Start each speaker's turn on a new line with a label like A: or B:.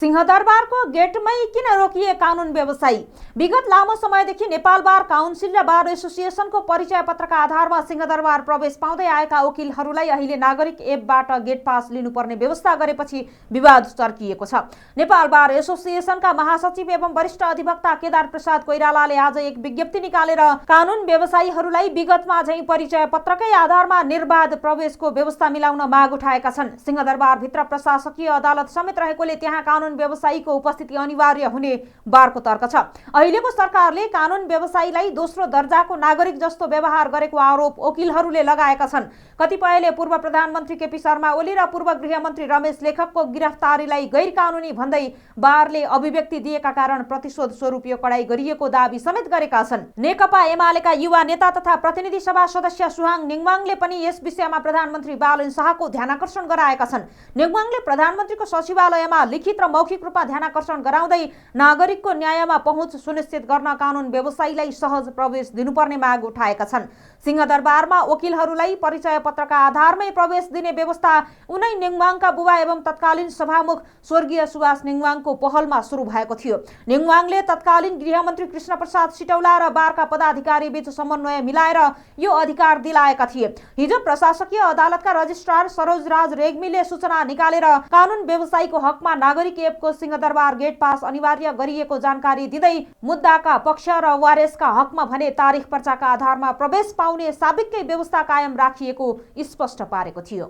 A: सिंहदरबारको गेटमै किन रोकिए कानुन व्यवसायी? विगत लामो समयदेखि नेपाल बार काउन्सिल र बार एसोसिएसनको परिचय पत्रका आधारमा सिंहदरबार प्रवेश पाउँदै आएका वकिलहरूलाई अहिले नागरिक एपबाट गेट पास लिनुपर्ने व्यवस्था गरेपछि विवाद चर्किएको छ। नेपाल बार एसोसिएसनका महासचिव एवं वरिष्ठ अधिवक्ता केदार प्रसाद कोइरालाले आज एक विज्ञप्ति निकालेर कानुन व्यवसायीहरूलाई विगतमा झैं परिचय पत्रकै आधारमा निर्बाध प्रवेशको व्यवस्था मिलाउन माग उठाएका छन्। सिंहदरबार भित्र प्रशासकीय अदालत समेत रहेकोले त्यहाँ कानुन व्यवसायीको उपस्थिति अनिवार्य हुने बारको तर्क छ। अहिलेको सरकारले कानुन व्यवसायीलाई दोस्रो दर्जाको नागरिक जस्तो व्यवहार गरेको आरोप वकिलहरूले लगाएका छन्। कतिपयले पूर्व प्रधानमन्त्री केपी शर्मा ओली र पूर्व गृहमन्त्री रमेश लेखकको गिरफ्तारीलाई गैर कानुनी भन्दै बारले अभिव्यक्ति दिएका कारण प्रतिशोध स्वरूप यो कडाई गरिएको दाबी समेत गरेका छन्। नेकपा एमालेका युवा नेता तथा प्रतिनिधि सभा सदस्य सुहाङ निङमाङले पनि यस विषयमा प्रधानमन्त्री बालन शाहको ध्यानाकर्षण गराएका छन्। निङमाङले प्रधानमन्त्रीको सचिवालयमा लिखित र मौखिक रूपमा ध्यानाकर्षण गराउँदै नागरिकको न्यायमा पहुँच सुनिश्चित गर्न कानुन व्यवसायीलाई सहज प्रवेश दिनुपर्ने माग उठाएका छन्। सिंहदरबारमा वकिलहरूलाई परिचय पत्रका आधारमै प्रवेश दिने व्यवस्था उनै निङमाङका बुबा एवं तत्कालीन सभामुख स्वर्गीय सुभाष निङमाङको पहलमा सुरु भएको थियो। निङमाङले तत्कालीन गृहमन्त्री कृष्ण प्रसाद सिटौला र बारका पदाधिकारी बीच समन्वय मिलाएर यो अधिकार दिलाएका थिए। हिजो प्रशासकीय अदालतका रजिस्ट्रार सरोज राज रेग्मीले सूचना निकालेर कानुन व्यवसायीको हकमा नागरिक एपको सिंहदरबार गेट पास अनिवार्य गरिएको जानकारी दिँदै मुद्दाका पक्ष र वारेसका हकमा भने तारिख पर्चाका आधारमा प्रवेश पाउने साबिककै व्यवस्था कायम राखिएको स्पष्ट पारेको थियो।